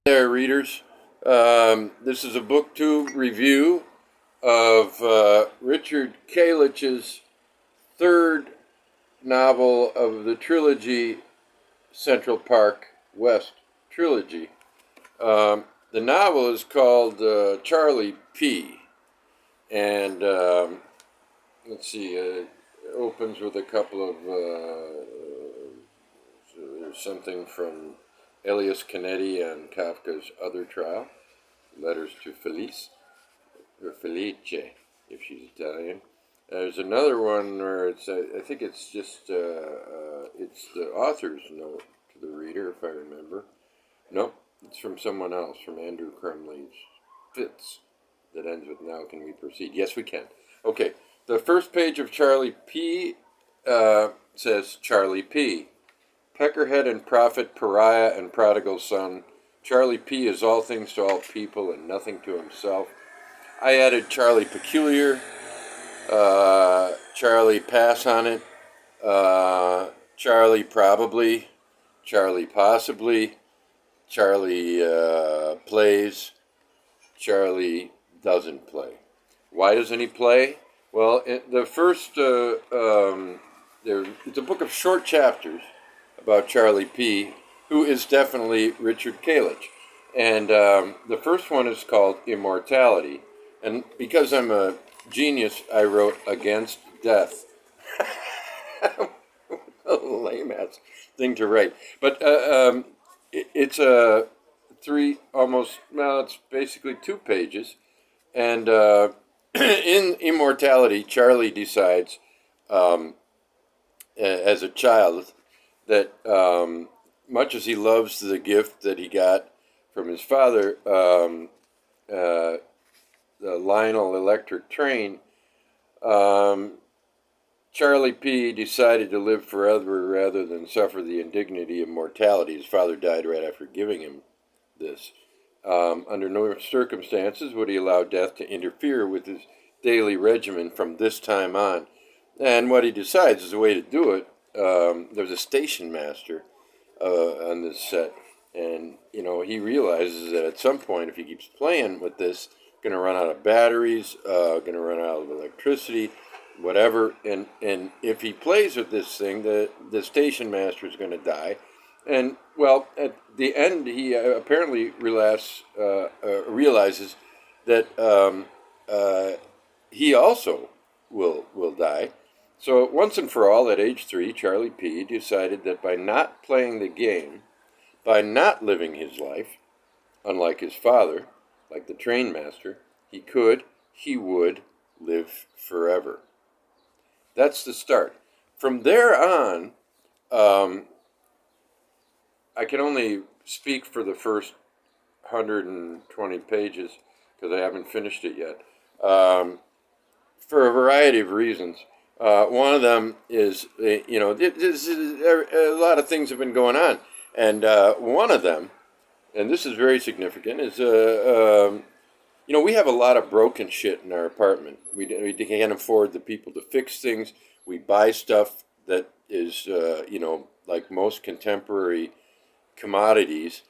There, readers. This is a book two review of Richard Kalich's third novel of the trilogy, Central Park West trilogy. The novel is called Charlie P. And let's see, it opens with a couple of there's something from Elias Canetti and Kafka's Other Trial, Letters to Felice, or Felice, if she's Italian. There's another one where it's, I think it's just, it's the author's note to the reader, if I remember. Nope, it's from someone else, from Andrew Crumley's Fitz, that ends with, now can we proceed? Yes, we can. Okay, the first page of Charlie P. Says Charlie P. Peckerhead and prophet, pariah and prodigal son. Charlie P. is all things to all people and nothing to himself. I added Charlie Peculiar, Charlie Pass on It, Charlie Probably, Charlie Possibly, Charlie Plays, Charlie Doesn't Play. Why doesn't he play? Well, the first, it's a book of short chapters about Charlie P., who is definitely Richard Kalich. And the first one is called Immortality. And because I'm a genius, I wrote Against Death. A lame-ass thing to write. But it's a it's basically 2 pages. And in Immortality, Charlie decides, as a child, that much as he loves the gift that he got from his father, the Lionel electric train, Charlie P. decided to live forever rather than suffer the indignity of mortality. His father died right after giving him this. Under no circumstances would he allow death to interfere with his daily regimen from this time on. And what he decides is a way to do it. There's a station master on this set, and he realizes that at some point, if he keeps playing with this, going to run out of batteries, going to run out of electricity, whatever. And if he plays with this thing, the station master is going to die. And well, at the end, he apparently realizes that he also will die. So once and for all, at age 3, Charlie P. decided that by not playing the game, by not living his life, unlike his father, like the train master, he would live forever. That's the start. From there on, I can only speak for the first 120 pages because I haven't finished it yet, for a variety of reasons. One of them is, a lot of things have been going on. And one of them, and this is very significant, is, we have a lot of broken shit in our apartment. We can't afford the people to fix things. We buy stuff that is, like most contemporary commodities,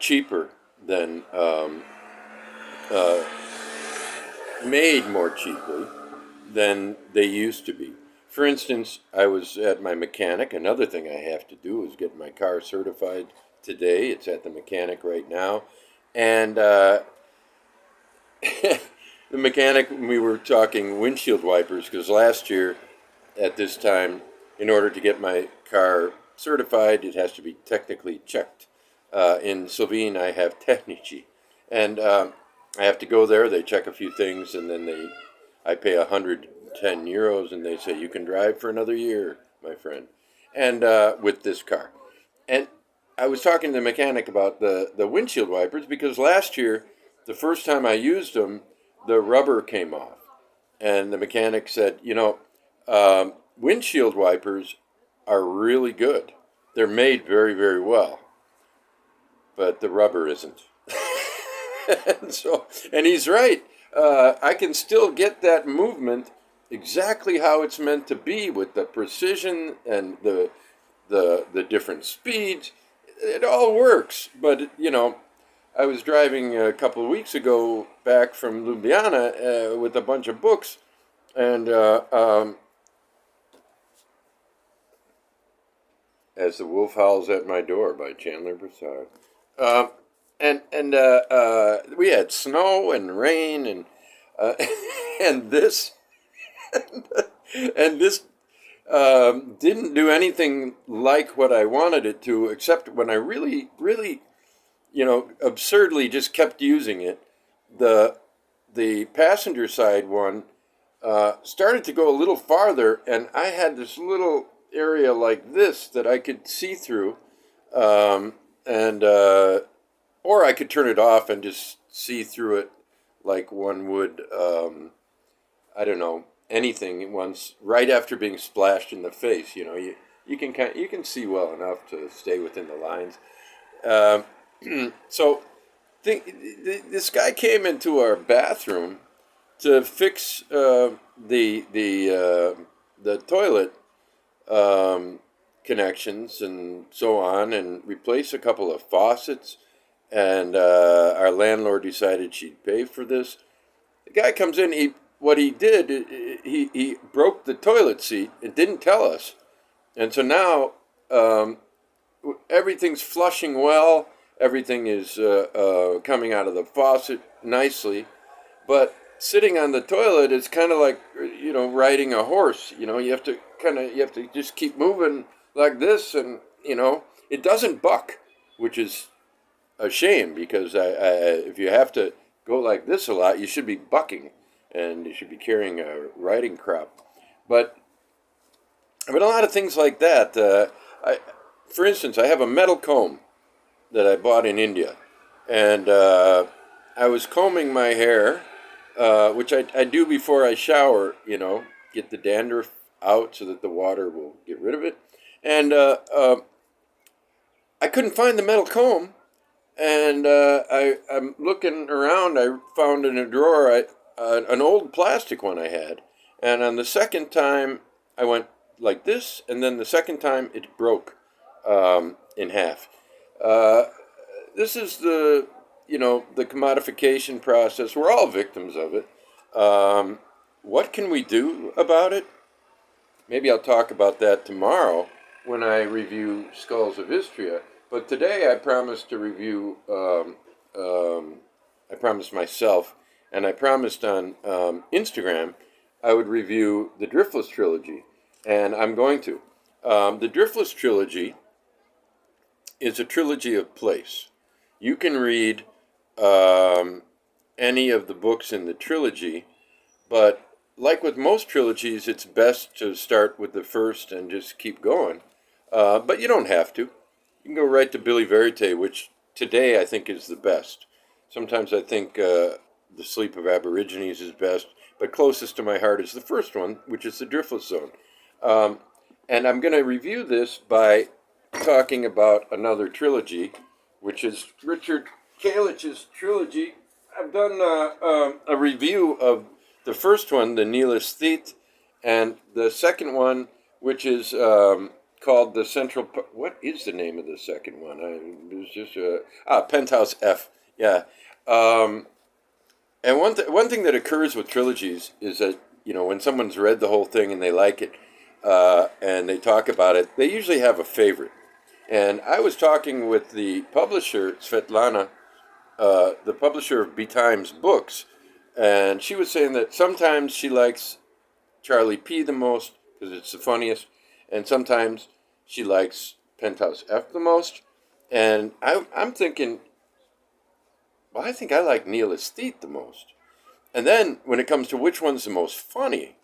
cheaper than made more cheaply than they used to be. For instance, I was at my mechanic. Another thing I have to do is get my car certified today. It's at the mechanic right now. And the mechanic, we were talking windshield wipers, because last year at this time, in order to get my car certified, it has to be technically checked. In Slovene, I have Technici. And I have to go there. They check a few things, and then I pay 110 euros, and they say, you can drive for another year, my friend, and with this car. And I was talking to the mechanic about the windshield wipers, because last year, the first time I used them, the rubber came off. And the mechanic said, windshield wipers are really good. They're made very, very well. But the rubber isn't. and he's right. I can still get that movement exactly how it's meant to be, with the precision and the different speeds. It all works, but I was driving a couple of weeks ago back from Ljubljana with a bunch of books, and As the Wolf Howls at My Door by Chandler Broussard. We had snow and rain uh, and this and this didn't do anything like what I wanted it to, except when I really, really, absurdly just kept using it. The the passenger side one started to go a little farther, and I had this little area like this that I could see through, and or I could turn it off and just see through it like one would, I don't know, anything once right after being splashed in the face. You can see well enough to stay within the lines. Um, so this guy came into our bathroom to fix the toilet connections and so on, and replace a couple of faucets. And our landlord decided she'd pay for this. The guy comes in. What he did, he broke the toilet seat. It didn't tell us, and so now everything's flushing well. Everything is coming out of the faucet nicely, but sitting on the toilet is kind of like riding a horse. You have to just keep moving like this, and it doesn't buck, which is a shame, because if you have to go like this a lot, you should be bucking, and you should be carrying a riding crop. But a lot of things like that. For instance, I have a metal comb that I bought in India, and I was combing my hair, which I do before I shower. Get the dandruff out so that the water will get rid of it, and I couldn't find the metal comb. And I'm looking around. I found in a drawer an old plastic one I had. And on the second time, I went like this. And then the second time, it broke in half. This is the commodification process. We're all victims of it. What can we do about it? Maybe I'll talk about that tomorrow when I review Skulls of Istria. But today I promised to review, I promised myself, and I promised on Instagram, I would review the Driftless Trilogy, and I'm going to. The Driftless Trilogy is a trilogy of place. You can read any of the books in the trilogy, but like with most trilogies, it's best to start with the first and just keep going. But you don't have to. You can go right to Billy Verite, which today I think is the best. Sometimes I think The Sleep of Aborigines is best, but closest to my heart is the first one, which is the Driftless Zone. And I'm going to review this by talking about another trilogy, which is Richard Kalich's trilogy. I've done a review of the first one, the Neelasthete, and the second one, which is called the Central. What is the name of the second one? It was just Penthouse F. Yeah. And one thing that occurs with trilogies is that when someone's read the whole thing and they like it, and they talk about it, they usually have a favorite. And I was talking with the publisher Svetlana, the publisher of Betimes Books, and she was saying that sometimes she likes Charlie P. the most because it's the funniest, and sometimes she likes Penthouse F the most. And I'm thinking, well, I think I like Neelasthete the most. And then when it comes to which one's the most funny,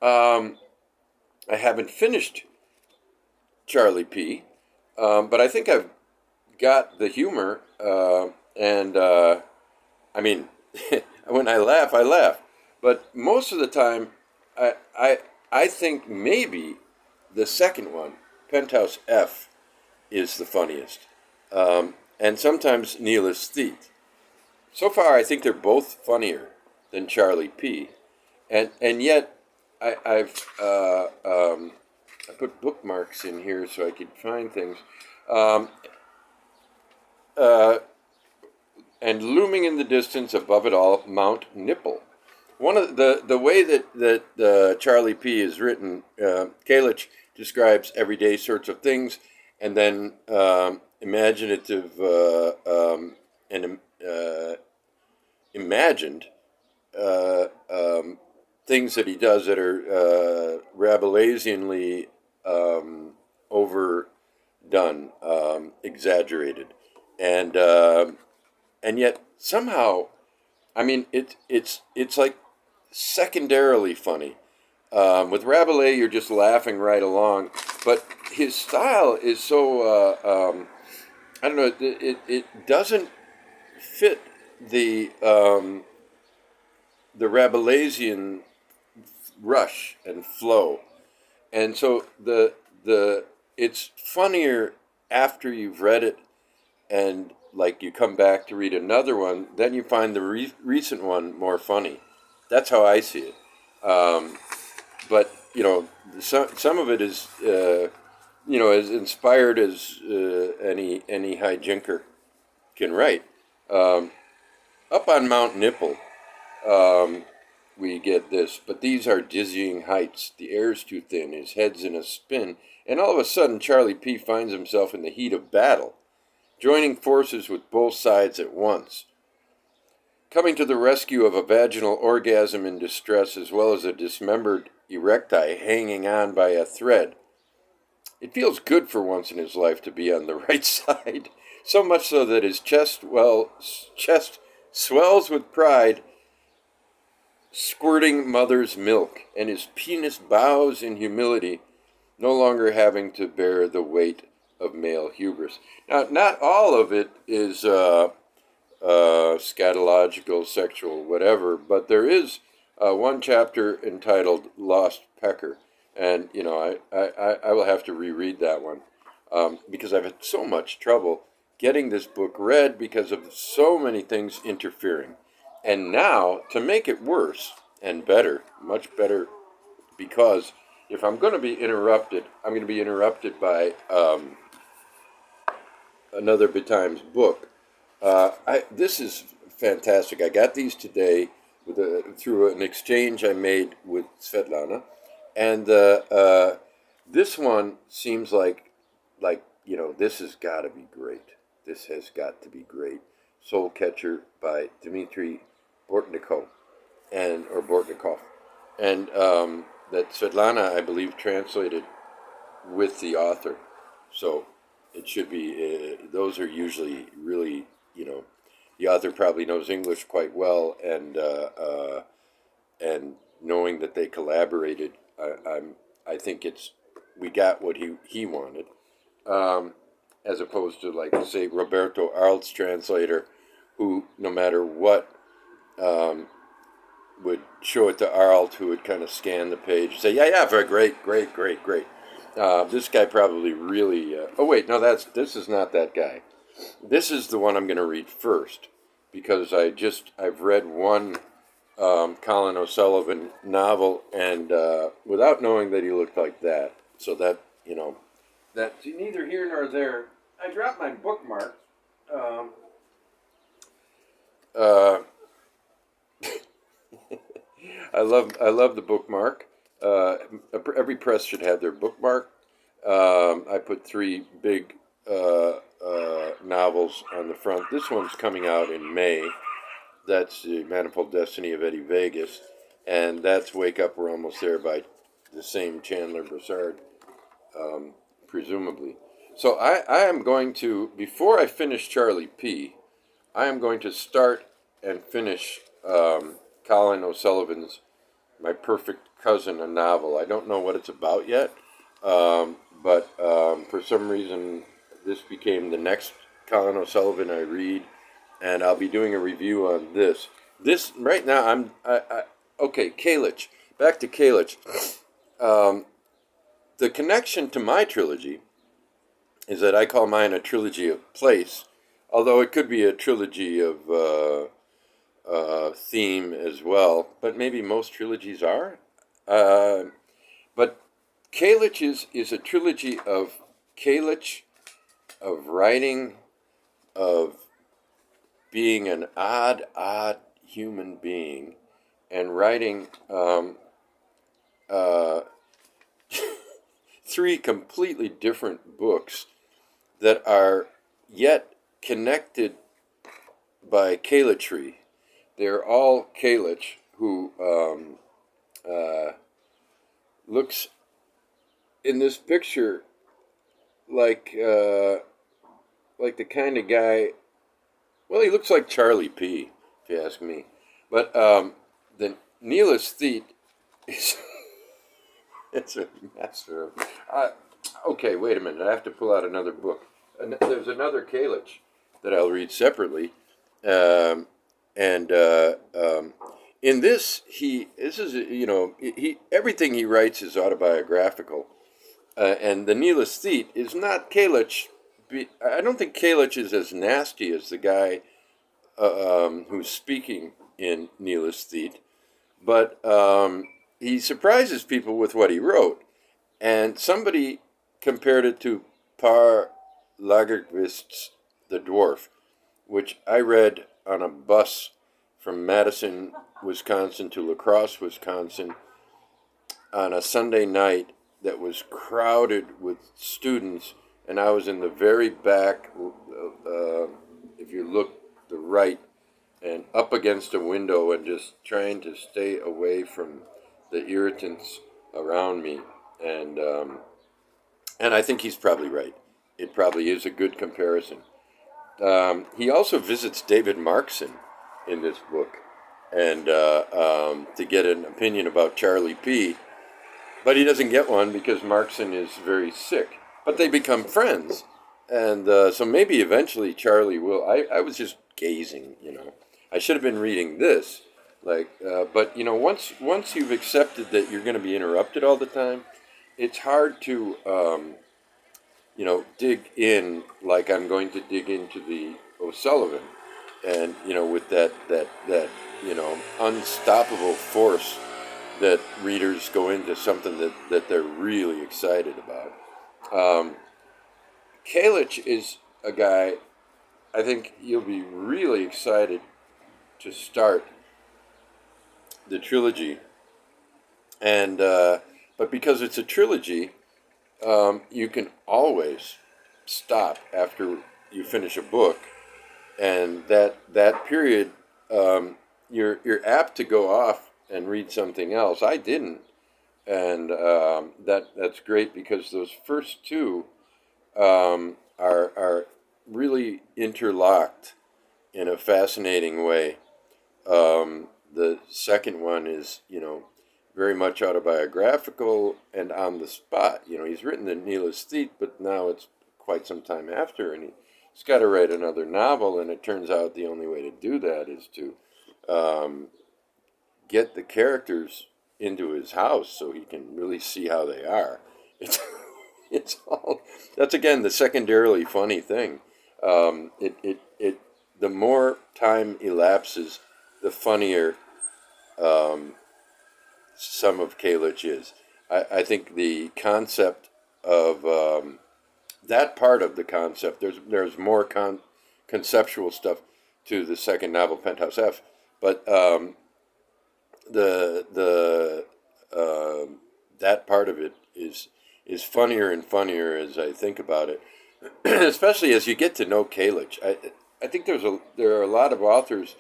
I haven't finished Charlie P., but I think I've got the humor, and I mean, when I laugh. But most of the time, I think maybe the second one, Penthouse F, is the funniest, and sometimes Neelasthete. So far, I think they're both funnier than Charlie P. And yet, I put bookmarks in here so I could find things. and looming in the distance above it all, Mount Nipple. One of the way that Charlie P. is written, Kalich describes everyday sorts of things, and then imaginative and imagined things that he does that are Rabelaisianly overdone, exaggerated, and yet somehow, I mean, it's like secondarily funny. With Rabelais, you're just laughing right along, but his style is so I don't know. It doesn't fit the Rabelaisian rush and flow, and so the it's funnier after you've read it, and like you come back to read another one, then you find the recent one more funny. That's how I see it. But you know, some of it is as inspired as any hijinker can write. Up on Mount Nipple, we get this, but these are dizzying heights. The air's too thin, his head's in a spin, and all of a sudden Charlie P. finds himself in the heat of battle, joining forces with both sides at once, coming to the rescue of a vaginal orgasm in distress as well as a dismembered erecti hanging on by a thread. It feels good for once in his life to be on the right side, so much so that his chest swells with pride, squirting mother's milk, and his penis bows in humility, no longer having to bear the weight of male hubris. Now, not all of it is scatological, sexual, whatever, but there is one chapter entitled Lost Pecker, and I will have to reread that one because I've had so much trouble getting this book read because of so many things interfering. And now, to make it worse and better, much better, because if I'm going to be interrupted, I'm going to be interrupted by another Betimes book. This is fantastic. I got these today through an exchange I made with Svetlana, and this one seems like this has got to be great. This has got to be great. Soul Catcher by Dmitry Bortnikov, and that Svetlana, I believe, translated with the author. So it should be. Those are usually really, the author probably knows English quite well, and knowing that they collaborated, I think we got what he wanted. As opposed to, like, say, Roberto Arlt's translator, who, no matter what, would show it to Arlt, who would kind of scan the page and say, yeah, very great. This guy probably really... oh, wait, no, this is not that guy. This is the one I'm going to read first, because I've read one Colin O'Sullivan novel, and without knowing that he looked like that. So that's neither here nor there. I dropped my bookmark. I love the bookmark. Every press should have their bookmark. I put 3 big novels on the front. This one's coming out in May. That's The Manifold Destiny of Eddie Vegas, and that's Wake Up, We're Almost There by the same Chandler Broussard, presumably. So I am going to, before I finish Charlie P., I am going to start and finish Colin O'Sullivan's My Perfect Cousin, a novel. I don't know what it's about yet, but for some reason this became the next Colin O'Sullivan I read, and I'll be doing a review on this. This, right now, okay, Kalich. Back to Kalich. The connection to my trilogy is that I call mine a trilogy of place, although it could be a trilogy of theme as well, but maybe most trilogies are. But Kalich is a trilogy of Kalich, of writing, of being an odd human being and writing uh, three completely different books that are yet connected by Kalich. They're all Kalich, who looks in this picture like the kind of guy. Well, he looks like Charlie P. If you ask me. But the nihilist thief is it's a master of. Okay, wait a minute. I have to pull out another book. There's another Kalich that I'll read separately, and in this he everything he writes is autobiographical, and the nihilist thief is not Kalich. I don't think Kalich is as nasty as the guy who's speaking in Nihilist Thief, but he surprises people with what he wrote. And somebody compared it to Per Lagerkvist's The Dwarf, which I read on a bus from Madison, Wisconsin to La Crosse, Wisconsin, on a Sunday night that was crowded with students, and I was in the very back, if you look the right, and up against a window and just trying to stay away from the irritants around me. And I think he's probably right. It probably is a good comparison. He also visits David Markson in this book, and to get an opinion about Charlie P. But he doesn't get one because Markson is very sick. But they become friends, and so maybe eventually Charlie will. I was just gazing, I should have been reading this, but once you've accepted that you're going to be interrupted all the time, it's hard to dig in like I'm going to dig into the O'Sullivan, and with that unstoppable force that readers go into something that they're really excited about. Kalich is a guy I think you'll be really excited to start the trilogy, and but because it's a trilogy, you can always stop after you finish a book, and that period, you're apt to go off and read something else. I didn't, and that's great because those first two are really interlocked in a fascinating way. The second one is, very much autobiographical and on the spot. He's written The Nihilist Thief, but now it's quite some time after, and he's got to write another novel, and it turns out the only way to do that is to get the characters into his house so he can really see how they are. It's all, that's again the secondarily funny thing. The more time elapses, the funnier some of Kalich is. I think the concept of that part of the concept, there's more conceptual stuff to the second novel, Penthouse F, but that part of it is funnier and funnier as I think about it, especially as you get to know Kalich. I think there are a lot of authors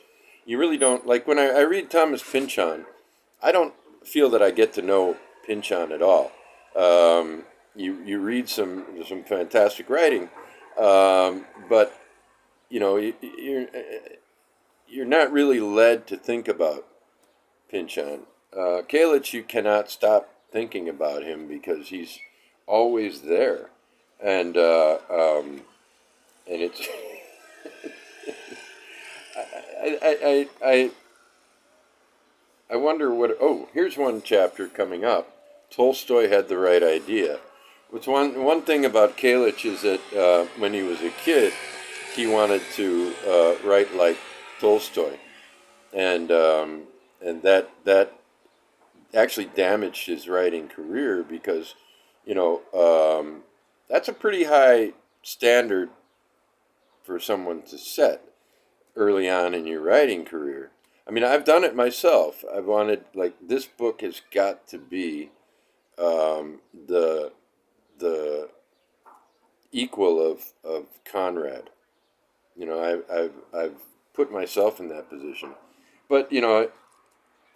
you really don't like. When I read Thomas Pynchon, I don't feel that I get to know Pynchon at all. You read some fantastic writing, but you're not really led to think about Pynchon. Kalich, you cannot stop thinking about him because he's always there, and it's I wonder what. Oh, here's one chapter coming up. Tolstoy had the right idea. What's one thing about Kalich is that when he was a kid, he wanted to write like Tolstoy, and that actually damaged his writing career because that's a pretty high standard for someone to set early on in your writing career. I mean, I've done it myself. I've wanted, like, this book has got to be the equal of Conrad. You know, I've put myself in that position. But, you know,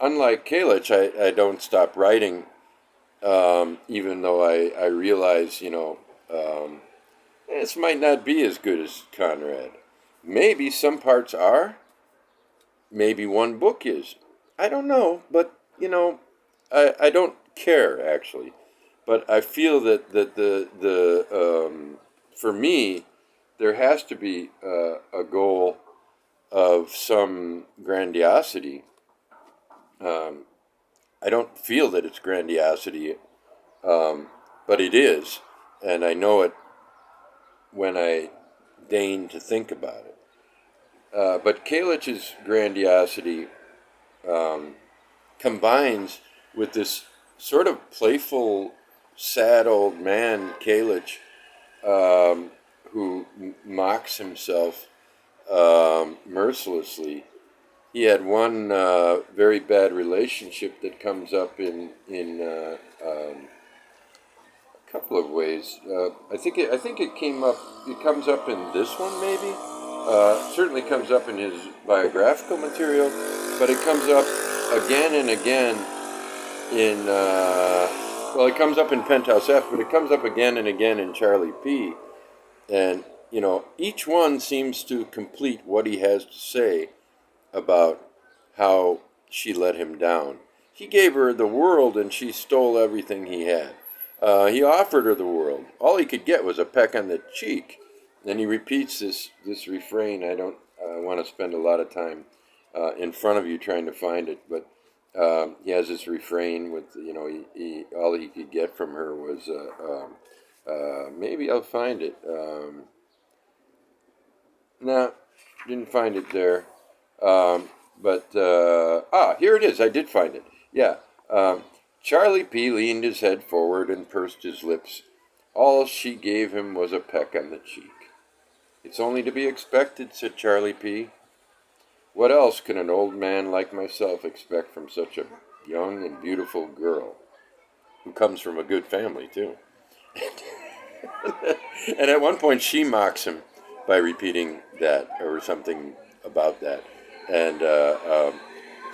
unlike Kalich, I don't stop writing, even though I realize, you know, this might not be as good as Conrad. Maybe some parts are. Maybe one book is. I don't know, but, you know, I don't care, actually. But I feel that for me, there has to be a goal of some grandiosity. I don't feel that it's grandiosity, but it is, and I know it when I deign to think about it. But Kalich's grandiosity combines with this sort of playful, sad old man, Kalich, who mocks himself mercilessly. He had one very bad relationship that comes up in a couple of ways. I think it came up. It comes up in this one, maybe. Certainly comes up in his biographical material, but it comes up again and again in. Well, it comes up in Penthouse F, but it comes up again and again in Charlie P. And, you know, each one seems to complete what he has to say about how she let him down. He gave her the world and she stole everything he had. He offered her the world. All he could get was a peck on the cheek. And he repeats this refrain. I don't want to spend a lot of time in front of you trying to find it, but he has this refrain with, you know, he all he could get from her was, maybe I'll find it. No, didn't find it there. Here it is. I did find it. Yeah. Charlie P. leaned his head forward and pursed his lips. All she gave him was a peck on the cheek. It's only to be expected, said Charlie P. What else can an old man like myself expect from such a young and beautiful girl, who comes from a good family, too? And at one point she mocks him by repeating that or something about that. And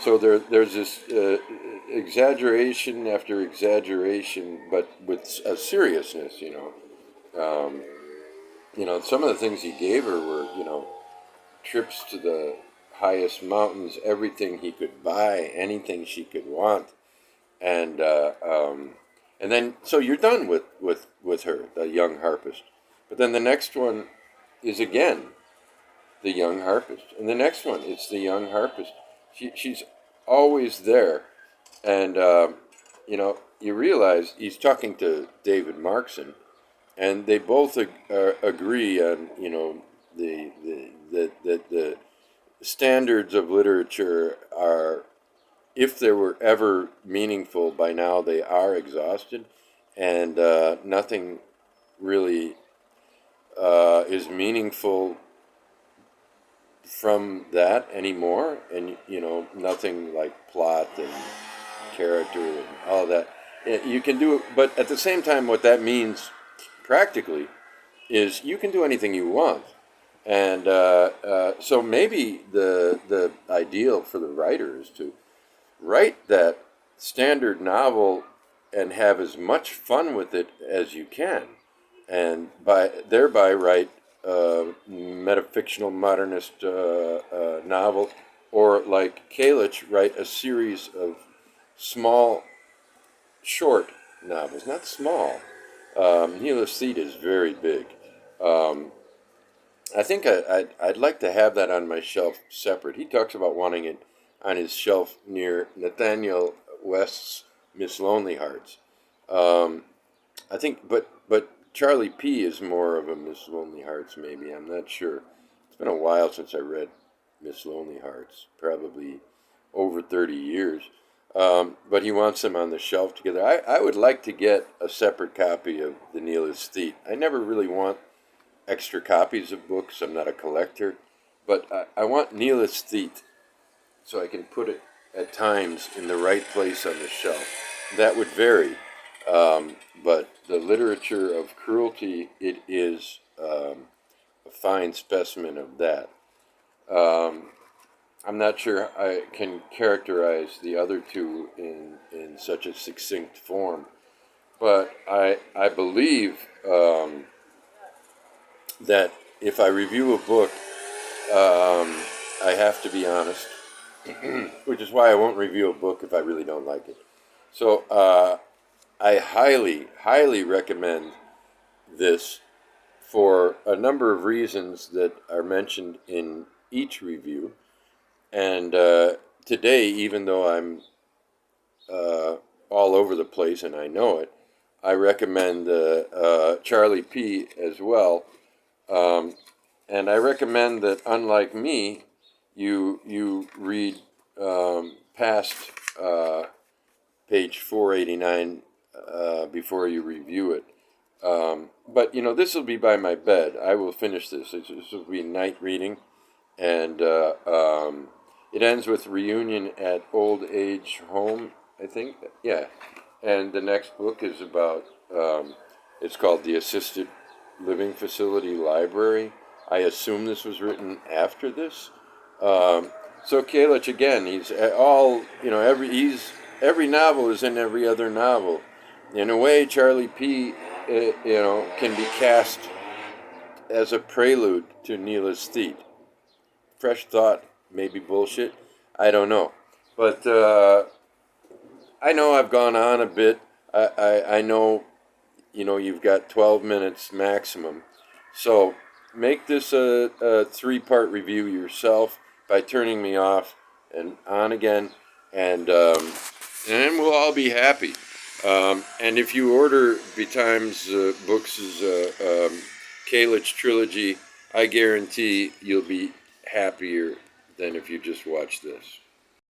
so there's this exaggeration after exaggeration, but with a seriousness, you know. You know, some of the things he gave her were, you know, trips to the highest mountains, everything he could buy, anything she could want. And then, so you're done with her, the young harpist. But then the next one is again the young harpist. And the next one, it's the young harpist. She's always there. And, you know, you realize he's talking to David Markson, and they both agree on, you know, the standards of literature are, if they were ever meaningful, by now they are exhausted, and nothing really is meaningful from that anymore, and, you know, nothing like plot and character and all of that. You can do it, but at the same time, what that means practically is you can do anything you want. And so maybe the ideal for the writer is to write that standard novel and have as much fun with it as you can, and thereby write a metafictional modernist novel, or like Kalich, write a series of small, short novels. Not small. Nihilist Theta is very big. I think I'd like to have that on my shelf separate. He talks about wanting it on his shelf near Nathaniel West's Miss Lonely Hearts. I think, but Charlie P. is more of a Miss Lonely Hearts, maybe. I'm not sure. It's been a while since I read Miss Lonely Hearts, probably over 30 years. But he wants them on the shelf together. I would like to get a separate copy of the Nihilist Theta. I never really want extra copies of books. I'm not a collector. but I want Neelasthete so I can put it at times in the right place on the shelf. That would vary, but the literature of cruelty, it is a fine specimen of that. I'm not sure I can characterize the other two in such a succinct form, but I believe that if I review a book, I have to be honest, which is why I won't review a book if I really don't like it. So I highly, highly recommend this for a number of reasons that are mentioned in each review. And today, even though I'm all over the place and I know it, I recommend Charlie P. as well. And I recommend that, unlike me, you read past page 489 before you review it. But, this will be by my bed. I will finish this. This will be night reading. And it ends with reunion at old age home, I think. Yeah. And the next book is about, it's called The Assisted Living Facility Library. I assume this was written after this. So Kalich, again, he's all, every novel is in every other novel. In a way, Charlie P., can be cast as a prelude to Neelasthete. Fresh thought, maybe bullshit, I don't know. But I know I've gone on a bit. I know, you've got 12 minutes maximum. So make this a 3-part review yourself by turning me off and on again, and we'll all be happy. And if you order Betimes Books' Kalich Trilogy, I guarantee you'll be happier than if you just watch this.